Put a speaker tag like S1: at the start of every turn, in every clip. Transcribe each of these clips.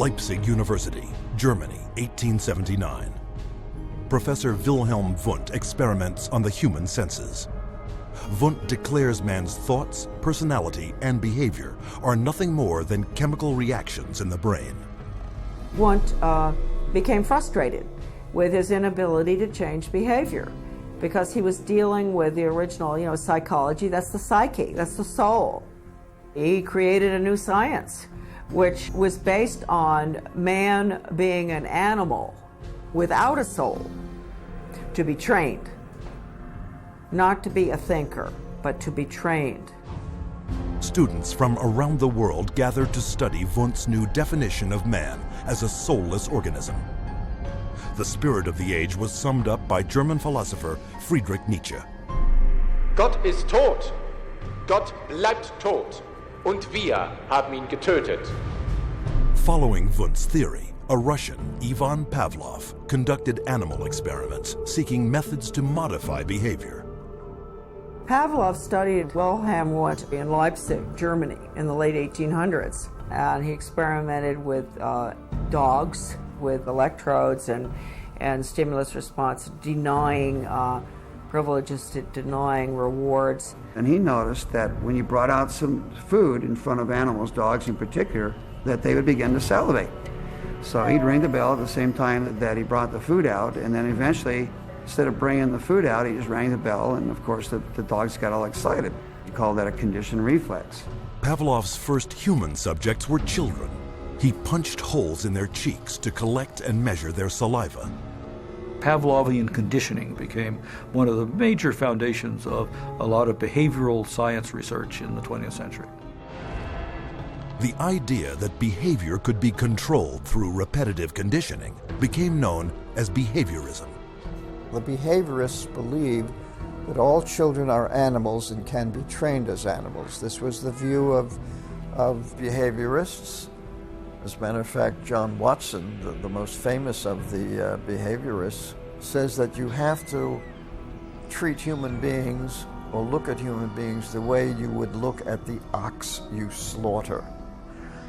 S1: Leipzig University, Germany, 1879. Professor Wilhelm Wundt experiments on the human senses. Wundt declares man's thoughts, personality, and behavior are nothing more than chemical reactions in the brain.
S2: Wundt became frustrated with his inability to change behavior because he was dealing with the original, psychology. That's the psyche, that's the soul. He created a new science, which was based on man being an animal without a soul, to be trained. Not to be a thinker, but to be trained.
S1: Students from around the world gathered to study Wundt's new definition of man as a soulless organism. The spirit of the age was summed up by German philosopher Friedrich Nietzsche.
S3: Gott ist tot. Gott bleibt tot. Und wir haben ihn getötet.
S1: Following Wundt's theory, a Russian, Ivan Pavlov, conducted animal experiments seeking methods to modify behavior.
S2: Pavlov studied Wilhelm Wundt in Leipzig, Germany, in the late 1800s, and he experimented with dogs with electrodes and stimulus response, denying privileges to denying rewards.
S4: And he noticed that when you brought out some food in front of animals, dogs in particular, that they would begin to salivate. So he'd ring the bell at the same time that he brought the food out, and then eventually, instead of bringing the food out, he just rang the bell, and of course the dogs got all excited. He called that a conditioned reflex.
S1: Pavlov's first human subjects were children. He punched holes in their cheeks to collect and measure their saliva.
S5: Pavlovian conditioning became one of the major foundations of a lot of behavioral science research in the 20th century.
S1: The idea that behavior could be controlled through repetitive conditioning became known as behaviorism.
S6: The behaviorists believed that all children are animals and can be trained as animals. This was the view of behaviorists. As a matter of fact, John Watson, the most famous of the behaviorists, says that you have to treat human beings or look at human beings the way you would look at the ox you slaughter.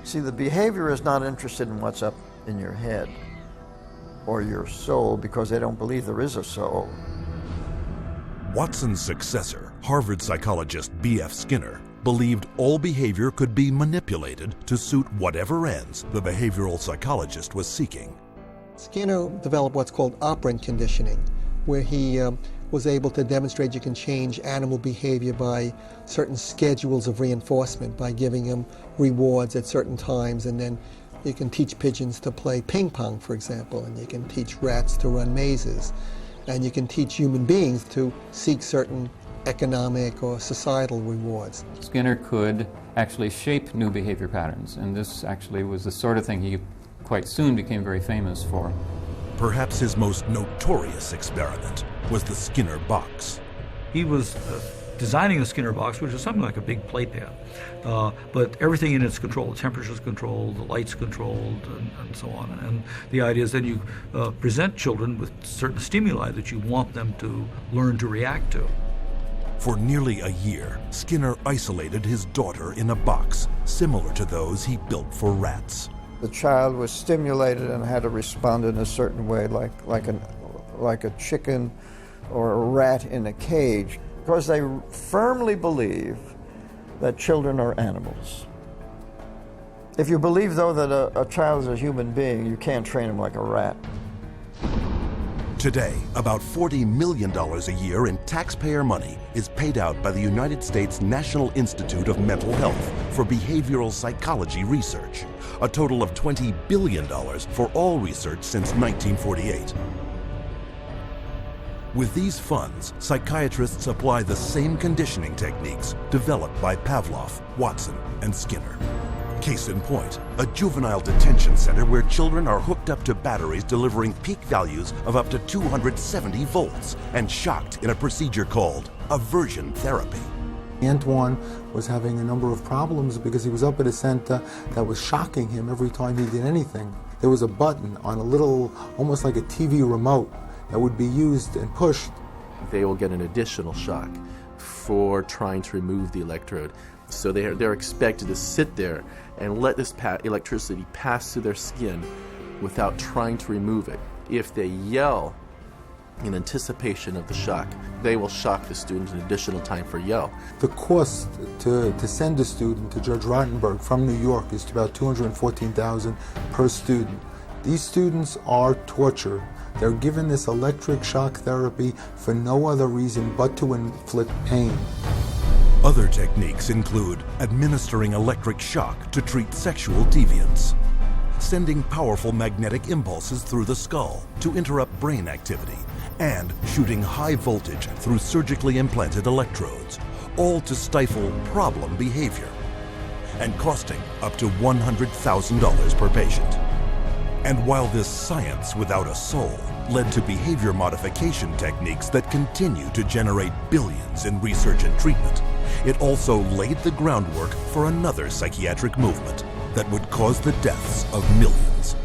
S6: See, the behavior is not interested in what's up in your head or your soul, because they don't believe there is a soul.
S1: Watson's successor, Harvard psychologist B.F. Skinner, believed all behavior could be manipulated to suit whatever ends the behavioral psychologist was seeking.
S7: Skinner developed what's called operant conditioning, where he was able to demonstrate you can change animal behavior by certain schedules of reinforcement, by giving them rewards at certain times, and then you can teach pigeons to play ping pong, for example, and you can teach rats to run mazes, and you can teach human beings to seek certain economic or societal rewards.
S8: Skinner could actually shape new behavior patterns, and this actually was the sort of thing he quite soon became very famous for.
S1: Perhaps his most notorious experiment was the Skinner box.
S5: He was designing the Skinner box, which is something like a big playpen, but everything in it's controlled. The temperature's controlled, the light's controlled, and so on. And the idea is then you present children with certain stimuli that you want them to learn to react to.
S1: For nearly a year, Skinner isolated his daughter in a box similar to those he built for rats.
S6: The child was stimulated and had to respond in a certain way, like a chicken or a rat in a cage, because they firmly believe that children are animals. If you believe, though, that a child is a human being, you can't train him like a rat.
S1: Today, about $40 million a year in taxpayer money is paid out by the United States National Institute of Mental Health for behavioral psychology research, a total of $20 billion for all research since 1948. With these funds, psychiatrists apply the same conditioning techniques developed by Pavlov, Watson, and Skinner. Case in point, a juvenile detention center where children are hooked up to batteries delivering peak values of up to 270 volts and shocked in a procedure called aversion therapy.
S9: Antoine was having a number of problems because he was up at a center that was shocking him every time he did anything. There was a button on a little, almost like a TV remote, that would be used and pushed.
S10: They will get an additional shock for trying to remove the electrode. So they're expected to sit there and let this electricity pass through their skin without trying to remove it. If they yell in anticipation of the shock, they will shock the student an additional time for yell.
S9: The cost to send a student to Judge Rottenberg from New York is about $214,000 per student. These students are tortured. They're given this electric shock therapy for no other reason but to inflict pain.
S1: Other techniques include administering electric shock to treat sexual deviance, sending powerful magnetic impulses through the skull to interrupt brain activity, and shooting high voltage through surgically implanted electrodes, all to stifle problem behavior, and costing up to $100,000 per patient. And while this science without a soul led to behavior modification techniques that continue to generate billions in research and treatment, it also laid the groundwork for another psychiatric movement that would cause the deaths of millions.